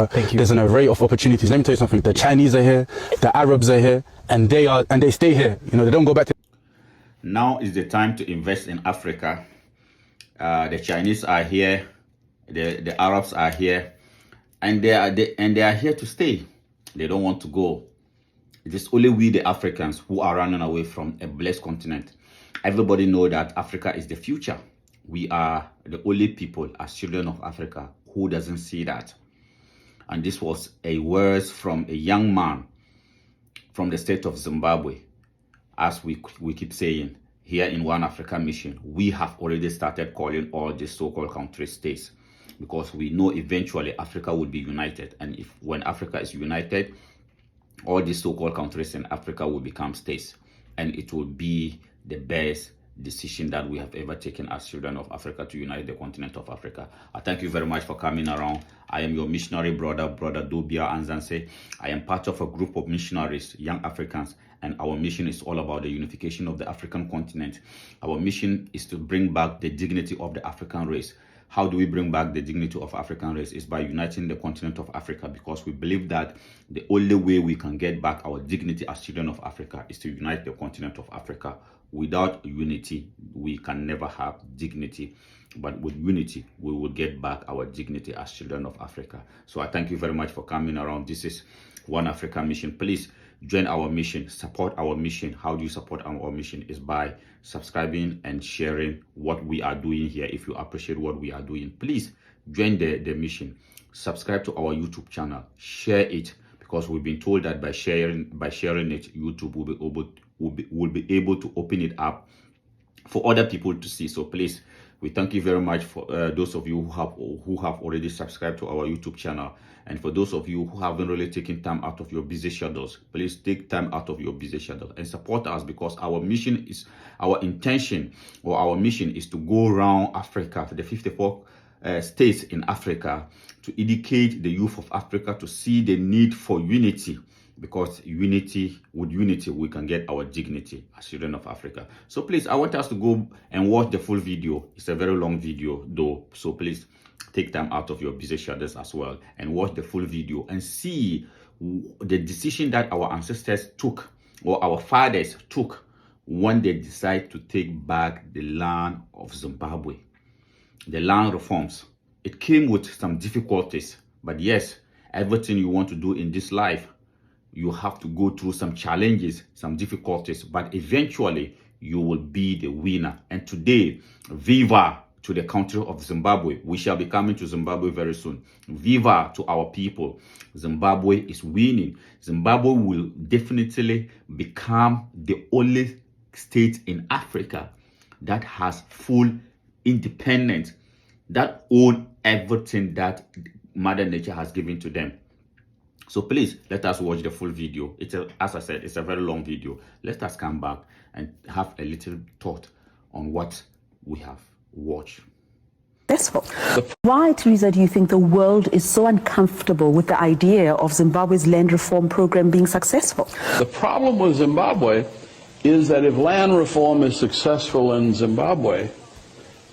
Thank you. There's an array of opportunities. Let me tell you something. The Chinese are here, the Arabs are here, and they stay here. You know, they don't go back to. Now is the time to invest in Africa. The Chinese are here, the Arabs are here, and they are here to stay. They don't want to go. It is only we, the Africans, who are running away from a blessed continent. Everybody knows that Africa is the future. We are the only people, as children of Africa, who doesn't see that. And this was a words from a young man from the state of Zimbabwe. As we keep saying, here in One Africa Mission, we have already started calling all the so-called country states, because we know eventually Africa will be united. And when Africa is united, all these so-called countries in Africa will become states. And it will be the best decision that we have ever taken as children of Africa to unite the continent of Africa. I thank you very much for coming around. I am your missionary brother Dobia Anzanse. I am part of a group of missionaries, young Africans, and our mission is all about the unification of the African continent. Our mission is to bring back the dignity of the African race. How do we bring back the dignity of African race? Is by uniting the continent of Africa, because we believe that the only way we can get back our dignity as children of Africa is to unite the continent of Africa. Without unity, we can never have dignity. But with unity, we will get back our dignity as children of Africa. So I thank you very much for coming around. This is One Africa Mission. Please join our mission, support our mission. How do you support our mission? Is by subscribing and sharing what we are doing here. If you appreciate what we are doing, please join the mission. Subscribe to our YouTube channel, share it, because we've been told that by sharing it, YouTube will be able to open it up for other people to see. So please, we thank you very much for those of you who have already subscribed to our YouTube channel. And for those of you who haven't really taken time out of your busy schedules, please take time out of your busy schedule and support us, because our mission is, our intention or our mission is to go around Africa, the 54 states in Africa, to educate the youth of Africa to see the need for unity. Because with unity, we can get our dignity as children of Africa. So please, I want us to go and watch the full video. It's a very long video though. So please take time out of your busy schedules as well and watch the full video and see the decision that our ancestors took, or our fathers took, when they decide to take back the land of Zimbabwe. The land reforms. It came with some difficulties, but yes, everything you want to do in this life, you have to go through some challenges, some difficulties, but eventually you will be the winner. And today, viva to the country of Zimbabwe. We shall be coming to Zimbabwe very soon. Viva to our people. Zimbabwe is winning. Zimbabwe will definitely become the only state in Africa that has full independence, that own everything that Mother Nature has given to them. So please, let us watch the full video. As I said, it's a very long video. Let us come back and have a little thought on what we have watched. Why, Teresa, do you think the world is so uncomfortable with the idea of Zimbabwe's land reform program being successful? The problem with Zimbabwe is that if land reform is successful in Zimbabwe,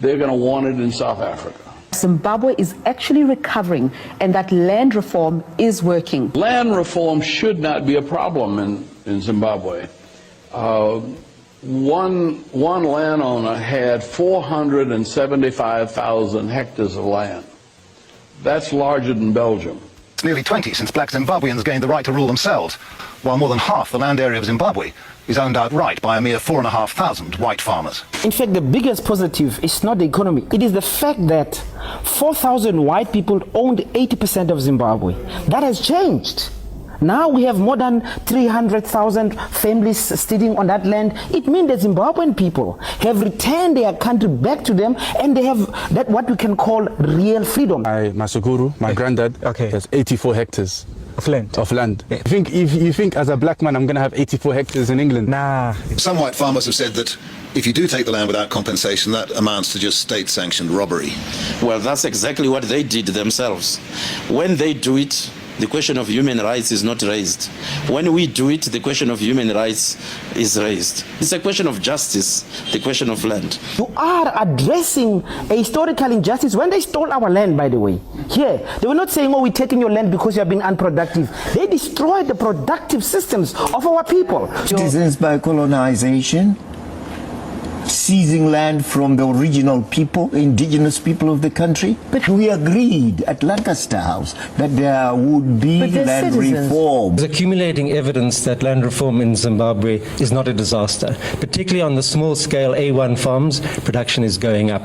they're going to want it in South Africa. Zimbabwe is actually recovering, and that land reform is working. Land reform should not be a problem in Zimbabwe. One landowner had 475,000 hectares of land. That's larger than Belgium. It's nearly 20 since black Zimbabweans gained the right to rule themselves, while more than half the land area of Zimbabwe is owned outright by a mere 4,500 white farmers. In fact, the biggest positive is not the economy. It is the fact that 4,000 white people owned 80% of Zimbabwe. That has changed. Now we have more than 300,000 families sitting on that land. It means the Zimbabwean people have returned their country back to them, and they have that what we can call real freedom. My Masuguru, my granddad, has 84 hectares of land. Yeah. You think as a black man I'm going to have 84 hectares in England? Nah. Some white farmers have said that if you do take the land without compensation, that amounts to just state-sanctioned robbery. Well, that's exactly what they did themselves. When they do it, the question of human rights is not raised. When we do it, the question of human rights is raised. It's a question of justice, the question of land. You are addressing a historical injustice. When they stole our land, by the way, here, they were not saying, oh, we're taking your land because you have been unproductive. They destroyed the productive systems of our people. Citizens by colonization, seizing land from the original people, indigenous people of the country. But we agreed at Lancaster House that there would be land reform. There's accumulating evidence that land reform in Zimbabwe is not a disaster. Particularly on the small-scale A1 farms, production is going up.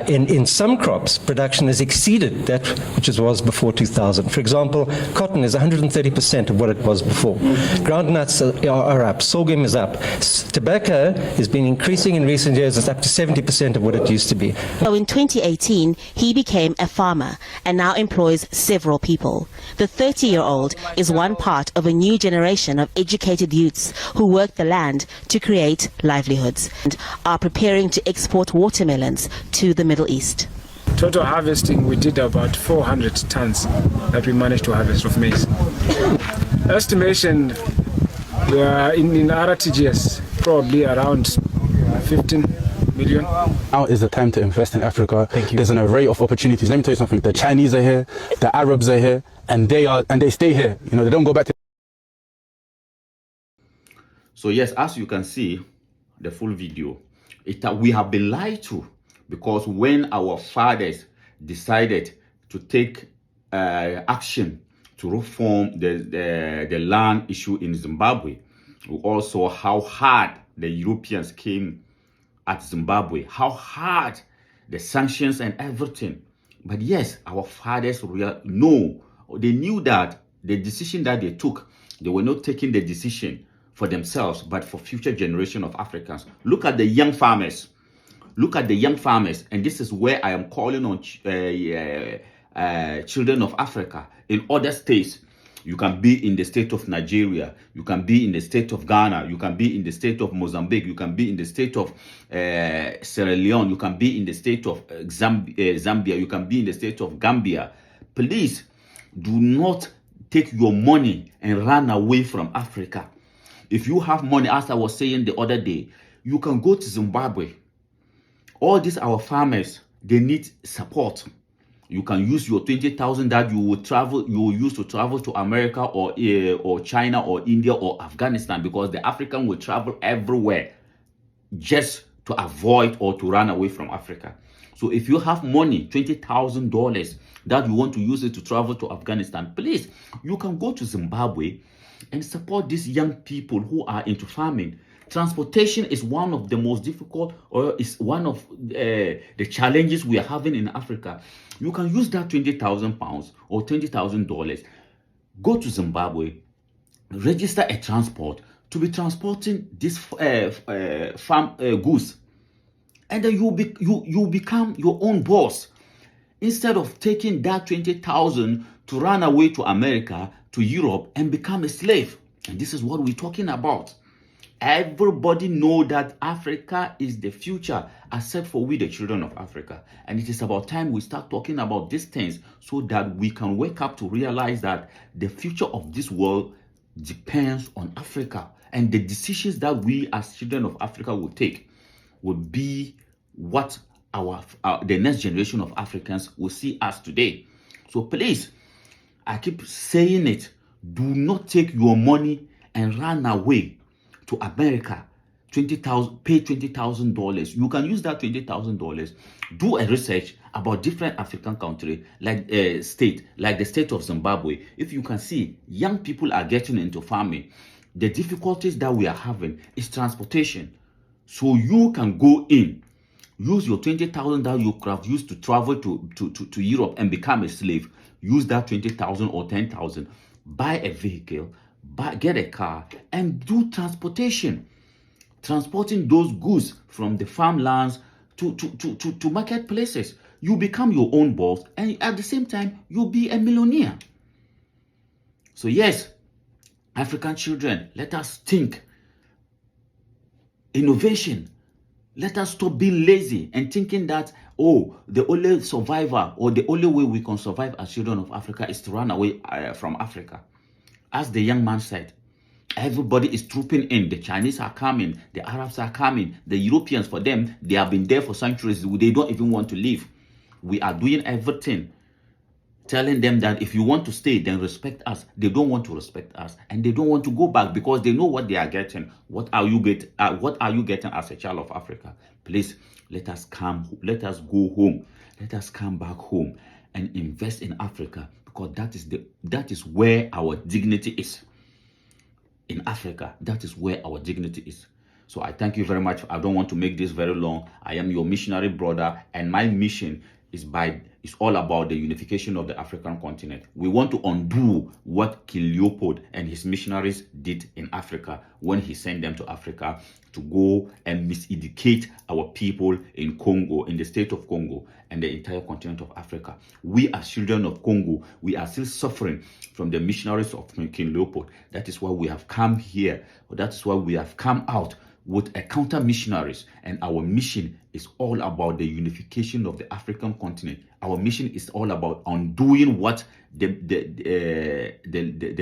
In some crops, production has exceeded that which it was before 2000. For example, cotton is 130% of what it was before. Groundnuts are up. Sorghum is up. Tobacco has been increasing in recent years. It's up to 70% of what it used to be. So in 2018, he became a farmer and now employs several people. The 30-year-old is one part of a new generation of educated youths who work the land to create livelihoods and are preparing to export watermelons to the Middle East. Total harvesting, we did about 400 tons that we managed to harvest of maize. Estimation in RTGS, probably around 15 million. Now is the time to invest in Africa. Thank you. There's an array of opportunities. Let me tell you something. The Chinese are here, the Arabs are here, and they stay here. You know, they don't go back to. So yes, as you can see, the full video, we have been lied to. Because when our fathers decided to take action to reform the land issue in Zimbabwe, we also saw how hard the Europeans came at Zimbabwe, how hard the sanctions and everything. But yes, our fathers they knew that the decision that they took, they were not taking the decision for themselves, but for future generation of Africans. Look at the young farmers. Look at the young farmers, and this is where I am calling on children of Africa in other states. You can be in the state of Nigeria, you can be in the state of Ghana, you can be in the state of Mozambique, you can be in the state of Sierra Leone, you can be in the state of Zambia, you can be in the state of Gambia. Please do not take your money and run away from Africa. If you have money, as I was saying the other day, you can go to Zimbabwe. All these our farmers, they need support. You can use your 20,000 that you will use to travel to America or China or India or Afghanistan, because the African will travel everywhere just to avoid or to run away from Africa. So if you have money, $20,000 that you want to use it to travel to Afghanistan, please, you can go to Zimbabwe and support these young people who are into farming. Transportation is one of the most difficult, or is one of the challenges we are having in Africa. You can use that 20,000 pounds or $20,000, go to Zimbabwe, register a transport to be transporting this farm goods, and then you become your own boss. Instead of taking that 20,000 to run away to America, to Europe, and become a slave. And this is what we're talking about. Everybody know that Africa is the future, except for we, the children of Africa. And it is about time we start talking about these things so that we can wake up to realize that the future of this world depends on Africa. And the decisions that we as children of Africa will take will be what the next generation of Africans will see as today. So please, I keep saying it, do not take your money and run away to America. Pay $20,000. You can use that $20,000, do a research about different African countries, like the state of Zimbabwe. If you can see, young people are getting into farming. The difficulties that we are having is transportation. So you can go in, use your 20,000 that you could have used to travel to Europe and become a slave. Use that 20,000 or 10,000, buy a vehicle, get a car, and do transportation. Transporting those goods from the farmlands to marketplaces. You become your own boss, and at the same time, you'll be a millionaire. So yes, African children, let us think innovation. Let us stop being lazy and thinking that oh, the only survivor or the only way we can survive as children of Africa is to run away from Africa. As the young man said, everybody is trooping in. The Chinese are coming. The Arabs are coming. The Europeans, for them, they have been there for centuries. They don't even want to leave. We are doing everything, telling them that if you want to stay, then respect us. They don't want to respect us, and they don't want to go back because they know what they are getting. What are you getting as a child of Africa? Please, let us go home. Let us come back home and invest in Africa, because that is where our dignity is. In Africa, that is where our dignity is. So I thank you very much. I don't want to make this very long. I am your missionary brother, and my mission is all about the unification of the African continent. We want to undo what King Leopold and his missionaries did in Africa when he sent them to Africa to go and miseducate our people in Congo, in the state of Congo, and the entire continent of Africa. We as children of Congo, we are still suffering from the missionaries of King Leopold. That is why we have come here. That is why we have come out with a counter missionaries, and our mission is all about the unification of the African continent. Our mission is all about undoing what the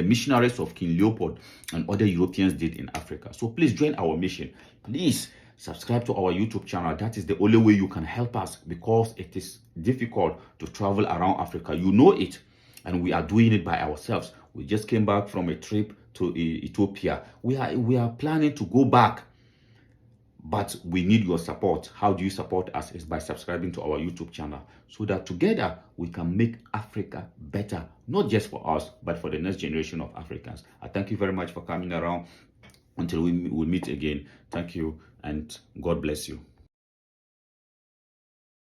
missionaries of King Leopold and other Europeans did in Africa. So please join our mission. Please subscribe to our YouTube channel. That is the only way you can help us, because it is difficult to travel around Africa. You know it, and we are doing it by ourselves. We just came back from a trip to Ethiopia. We are planning to go back, but we need your support. How do you support us? Is by subscribing to our YouTube channel, so that together we can make Africa better, not just for us, but for the next generation of Africans. I thank you very much for coming around. Until we meet again, thank you, and God bless you.